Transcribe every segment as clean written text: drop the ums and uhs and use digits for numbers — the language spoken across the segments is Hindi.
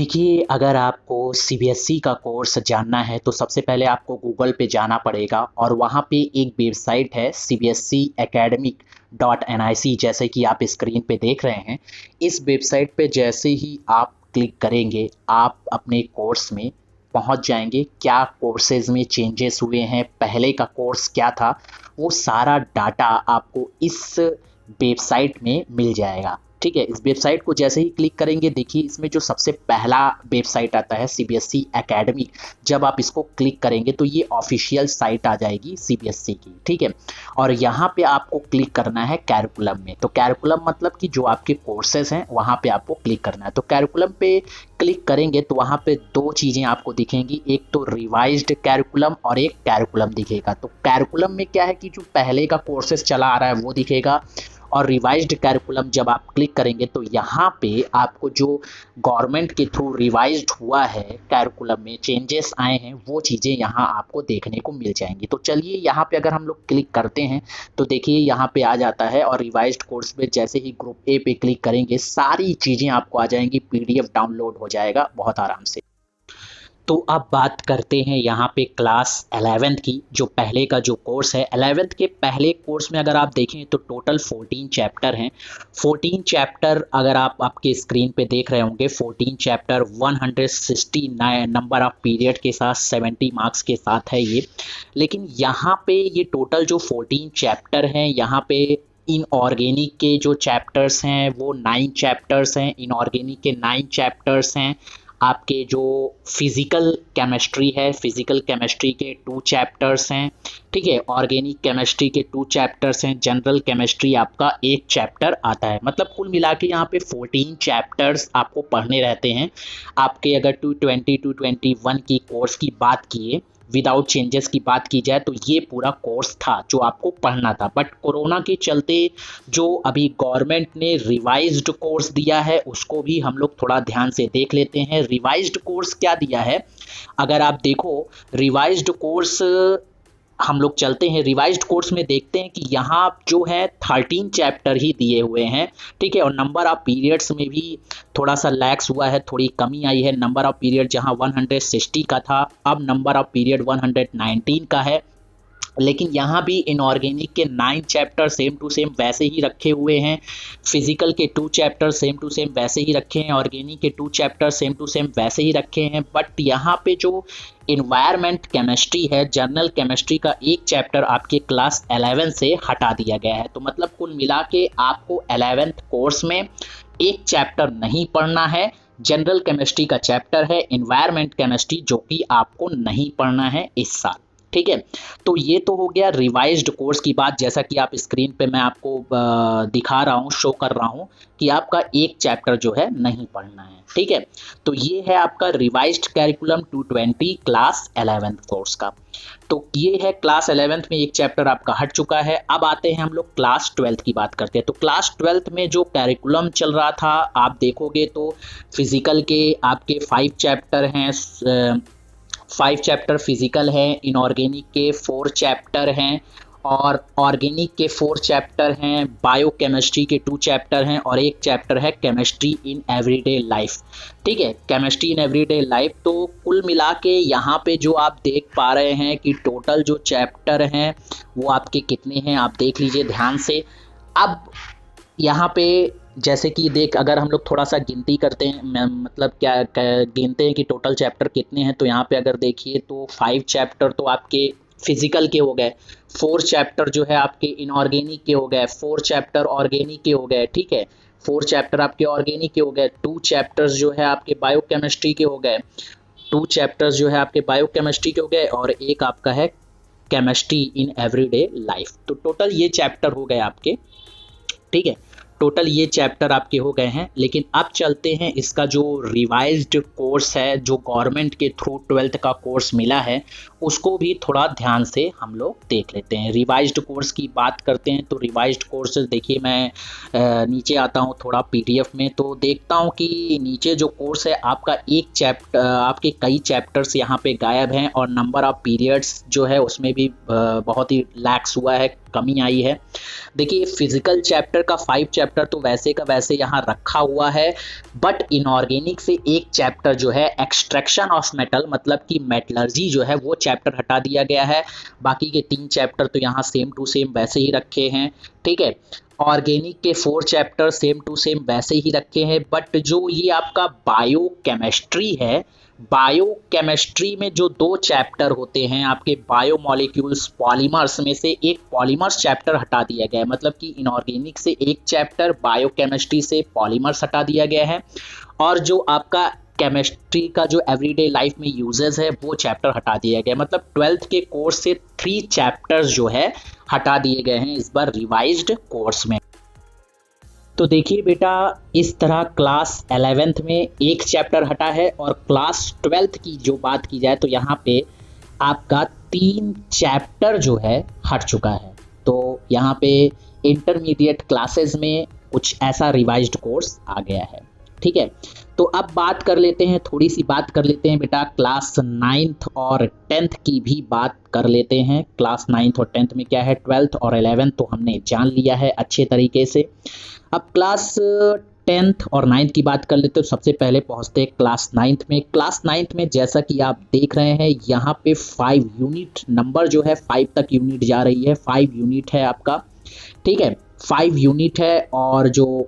देखिए, अगर आपको सीबीएसई का कोर्स जानना है तो सबसे पहले आपको गूगल पे जाना पड़ेगा और वहाँ पे एक वेबसाइट है सीबीएसई एकेडमिक .nic, जैसे कि आप स्क्रीन पे देख रहे हैं। इस वेबसाइट पे जैसे ही आप क्लिक करेंगे आप अपने कोर्स में पहुँच जाएंगे। क्या कोर्सेज में चेंजेस हुए हैं, पहले का कोर्स क्या था, वो सारा डाटा आपको इस वेबसाइट में मिल जाएगा। ठीक है, इस वेबसाइट को जैसे ही क्लिक करेंगे, देखिए इसमें जो सबसे पहला वेबसाइट आता है सीबीएसई एकेडमी, जब आप इसको क्लिक करेंगे तो ये ऑफिशियल साइट आ जाएगी सीबीएसई की। ठीक है, और यहाँ पे आपको क्लिक करना है कैरिकुलम में। तो कैरिकुलम मतलब कि जो आपके कोर्सेज हैं वहाँ पे आपको क्लिक करना है। तो कैरिकुलम पे क्लिक करेंगे तो वहाँ पे दो चीज़ें आपको दिखेंगी, एक तो रिवाइज्ड कैरिकुलम और एक कैरिकुलम दिखेगा। तो कैरिकुलम में क्या है कि जो पहले का कोर्सेज चला आ रहा है वो दिखेगा, और रिवाइज्ड कैरिकुलम जब आप क्लिक करेंगे तो यहाँ पे आपको जो गवर्नमेंट के थ्रू रिवाइज्ड हुआ है कैरिकुलम में चेंजेस आए हैं वो चीज़ें यहाँ आपको देखने को मिल जाएंगी। तो चलिए यहाँ पे अगर हम लोग क्लिक करते हैं तो देखिए यहाँ पे आ जाता है, और रिवाइज्ड कोर्स में जैसे ही ग्रुप ए पे क्लिक करेंगे सारी चीज़ें आपको आ जाएंगी, पीडीएफ डाउनलोड हो जाएगा बहुत आराम से। तो अब बात करते हैं यहाँ पे क्लास 11th की, जो पहले का जो कोर्स है 11th के पहले कोर्स में अगर आप देखें तो टोटल 14 चैप्टर हैं। 14 चैप्टर अगर आप आपके स्क्रीन पे देख रहे होंगे, 14 चैप्टर 169 नंबर ऑफ पीरियड के साथ 70 मार्क्स के साथ है ये। लेकिन यहाँ पे ये टोटल जो 14 चैप्टर हैं, यहाँ पे इनऑर्गेनिक के जो चैप्टर्स हैं वो 9 चैप्टर्स हैं, इनऑर्गेनिक के 9 चैप्टर्स हैं। आपके जो फिज़िकल केमिस्ट्री है, फिज़िकल केमिस्ट्री के 2 चैप्टर्स हैं। ठीक है, ऑर्गेनिक केमिस्ट्री के 2 चैप्टर्स हैं, जनरल केमिस्ट्री आपका 1 चैप्टर आता है। मतलब कुल मिला के यहाँ पे 14 चैप्टर्स आपको पढ़ने रहते हैं। आपके अगर 220 221 की कोर्स की बात किए विदाउट चेंजेस की बात की जाए तो ये पूरा कोर्स था जो आपको पढ़ना था। बट कोरोना के चलते जो अभी गवर्नमेंट ने रिवाइज्ड कोर्स दिया है उसको भी हम लोग थोड़ा ध्यान से देख लेते हैं। रिवाइज्ड कोर्स क्या दिया है, अगर आप देखो रिवाइज्ड कोर्स, हम लोग चलते हैं रिवाइज्ड कोर्स में, देखते हैं कि यहाँ जो है 13 चैप्टर ही दिए हुए हैं। ठीक है, और नंबर ऑफ पीरियड्स में भी थोड़ा सा लैक्स हुआ है, थोड़ी कमी आई है। नंबर ऑफ पीरियड जहाँ 160 का था अब नंबर ऑफ पीरियड 119 का है। लेकिन यहाँ भी इनऑर्गेनिक के 9 चैप्टर सेम टू सेम वैसे ही रखे हुए हैं, फिजिकल के 2 चैप्टर सेम टू सेम वैसे ही रखे हैं, ऑर्गेनिक के 2 चैप्टर सेम टू सेम वैसे ही रखे हैं। बट यहाँ पे जो इन्वायरमेंट केमिस्ट्री है, जर्नल केमिस्ट्री का 1 चैप्टर आपके क्लास 11 से हटा दिया गया है। तो मतलब कुल मिला के आपको 11th कोर्स में 1 चैप्टर नहीं पढ़ना है, जनरल केमिस्ट्री का चैप्टर है, इन्वायरमेंट केमिस्ट्री जो कि आपको नहीं पढ़ना है इस साल। ठीक है, तो ये तो हो गया रिवाइज्ड कोर्स की बात। जैसा कि आप स्क्रीन पे मैं आपको दिखा रहा हूँ, शो कर रहा हूँ कि आपका 1 चैप्टर जो है नहीं पढ़ना है। ठीक है, तो ये है आपका revised curriculum 220 class 11th course का। तो ये है क्लास 11th में 1 चैप्टर आपका हट चुका है। अब आते हैं हम लोग क्लास 12th की बात करते हैं। तो क्लास 12th में जो कैरिकुलम चल रहा था आप देखोगे तो फिजिकल के आपके 5 चैप्टर हैं, 5 चैप्टर फिजिकल है, इनऑर्गेनिक के 4 चैप्टर हैं, और ऑर्गेनिक के 4 चैप्टर हैं, बायोकेमिस्ट्री के 2 चैप्टर हैं, और 1 चैप्टर है केमिस्ट्री इन एवरीडे लाइफ। ठीक है, केमिस्ट्री इन एवरीडे लाइफ। तो कुल मिला के यहाँ पे जो आप देख पा रहे हैं कि टोटल जो चैप्टर हैं वो आपके कितने हैं, आप देख लीजिए ध्यान से। अब यहाँ पे जैसे कि देख, अगर हम लोग थोड़ा सा गिनती करते हैं, मतलब क्या गिनते हैं कि टोटल चैप्टर कितने हैं, तो यहाँ पे अगर देखिए तो 5 चैप्टर तो आपके फिजिकल के हो गए, 4 चैप्टर जो है आपके इनऑर्गेनिक के हो गए, 4 चैप्टर ऑर्गेनिक के हो गए। ठीक है, 4 चैप्टर आपके ऑर्गेनिक के हो गए, 2 चैप्टर्स जो है आपके बायोकेमिस्ट्री के हो गए, 2 चैप्टर्स जो है आपके बायोकेमिस्ट्री के हो गए, और 1 आपका है केमिस्ट्री इन एवरीडे लाइफ। तो टोटल ये चैप्टर हो गए आपके। ठीक है, टोटल ये चैप्टर आपके हो गए हैं। लेकिन अब चलते हैं इसका जो रिवाइज्ड कोर्स है, जो गवर्नमेंट के थ्रू 12th का कोर्स मिला है उसको भी थोड़ा ध्यान से हम लोग देख लेते हैं। रिवाइज्ड कोर्स की बात करते हैं तो रिवाइज्ड कोर्स देखिए, मैं नीचे आता हूँ थोड़ा पीडीएफ में तो देखता हूँ कि नीचे जो कोर्स है आपका एक चैप्टर, आपके कई चैप्टर्स यहाँ पे गायब हैं और नंबर ऑफ पीरियड्स जो है उसमें भी बहुत ही लैक्स हुआ है, कमी आई है। देखिए फिजिकल चैप्टर का 5 चैप्टर तो वैसे का वैसे यहाँ रखा हुआ है, बट इनऑर्गेनिक से एक चैप्टर जो है एक्सट्रैक्शन ऑफ मेटल मतलब कि मेटलर्जी जो है वो चैप्टर हटा दिया गया है। बाकी के 3 चैप्टर तो यहाँ सेम टू सेम वैसे ही रखे हैं, ठीक है। ऑर्गेनिक के 4 चैप्टर सेम टू सेम वैसे ही रखे हैं, बट जो ये आपका बायोकेमिस्ट्री है, बायोकेमिस्ट्री में जो 2 चैप्टर होते हैं आपके बायोमोलिक्यूल्स पॉलीमर्स में से एक पॉलीमर्स चैप्टर हटा दिया गया है। मतलब कि इनऑर्गेनिक से एक चैप्टर, बायोकेमिस्ट्री से पॉलीमर्स हटा दिया गया है, और जो आपका केमिस्ट्री का जो एवरीडे लाइफ में यूजेस है वो चैप्टर हटा दिया गया। मतलब 12th के कोर्स से 3 चैप्टर्स जो है हटा दिए गए हैं इस बार रिवाइज्ड कोर्स में। तो देखिए बेटा, इस तरह क्लास 11th में एक चैप्टर हटा है और क्लास 12th की जो बात की जाए तो यहाँ पे आपका 3 चैप्टर जो है हट चुका है। तो यहाँ पे इंटरमीडिएट क्लासेस में कुछ ऐसा रिवाइज्ड कोर्स आ गया है, ठीक है। तो अब बात कर लेते हैं, थोड़ी सी बात कर लेते हैं बेटा क्लास 9th और 10th की भी बात कर लेते हैं। क्लास 9th और 10th में क्या है, 12th और 11th तो हमने जान लिया है अच्छे तरीके से। अब क्लास 10th और 9th की बात कर लेते हैं। सबसे पहले पहुंचते हैं क्लास 9th में। क्लास 9th में जैसा कि आप देख रहे हैं यहाँ पे 5 यूनिट नंबर जो है 5 तक यूनिट जा रही है, 5 यूनिट है आपका, ठीक है, 5 यूनिट है। और जो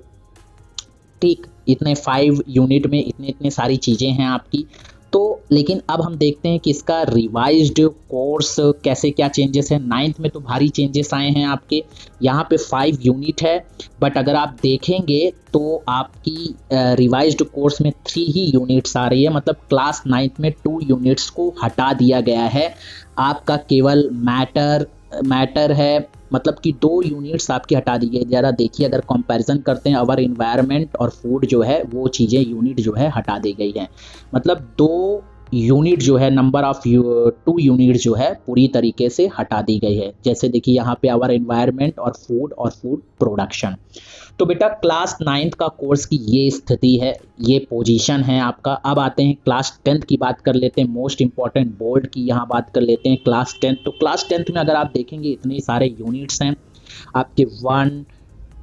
ठीक इतने 5 यूनिट में इतने सारी चीज़ें हैं आपकी। तो लेकिन अब हम देखते हैं कि इसका रिवाइज्ड कोर्स कैसे क्या चेंजेस है। 9th में तो भारी चेंजेस आए हैं आपके, यहाँ पे 5 यूनिट है, बट अगर आप देखेंगे तो आपकी रिवाइज्ड कोर्स में 3 ही यूनिट्स आ रही है। मतलब क्लास 9th में 2 यूनिट्स को हटा दिया गया है। आपका केवल मैटर है, मतलब कि 2 यूनिट्स आपकी हटा दी गई। ज़रा देखिए, अगर कंपैरिजन करते हैं अवर इन्वायरमेंट और फूड जो है वो चीज़ें यूनिट जो है हटा दी गई हैं। मतलब 2 यूनिट जो है, नंबर ऑफ 2 यूनिट जो है पूरी तरीके से हटा दी गई है। जैसे देखिए यहाँ पे अवर इन्वायरमेंट और फूड प्रोडक्शन। तो बेटा क्लास 9th का कोर्स की ये स्थिति है, ये पोजीशन है आपका। अब आते हैं क्लास 10th की बात कर लेते हैं। मोस्ट इंपॉर्टेंट बोर्ड की यहाँ बात कर लेते हैं क्लास 10th। तो क्लास 10th में अगर आप देखेंगे इतने सारे यूनिट्स हैं आपके, 1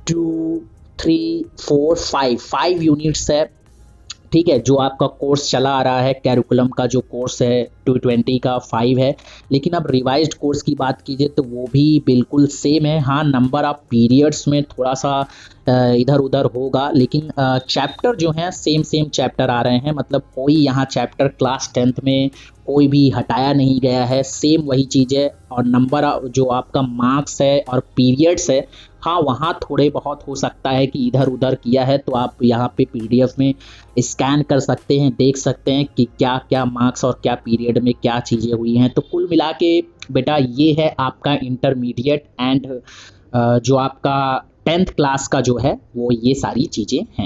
2 3 4 5 यूनिट्स है, ठीक है। जो आपका कोर्स चला आ रहा है, कैरिकुलम का जो कोर्स है 220 का 5 है। लेकिन अब रिवाइज्ड कोर्स की बात कीजिए तो वो भी बिल्कुल सेम है। हाँ, नंबर ऑफ पीरियड्स में थोड़ा सा इधर उधर होगा, लेकिन चैप्टर जो हैं सेम चैप्टर आ रहे हैं। मतलब कोई यहाँ चैप्टर क्लास 10th में कोई भी हटाया नहीं गया है, सेम वही चीज़ है। और नंबर जो आपका मार्क्स है और पीरियड्स है, हाँ वहाँ थोड़े बहुत हो सकता है कि इधर उधर किया है, तो आप यहाँ पे पीडीएफ में स्कैन कर सकते हैं, देख सकते हैं कि क्या क्या मार्क्स और क्या पीरियड में क्या चीज़ें हुई हैं। तो कुल मिला के बेटा ये है आपका इंटरमीडिएट एंड जो आपका 10th क्लास का जो है वो ये सारी चीज़ें हैं।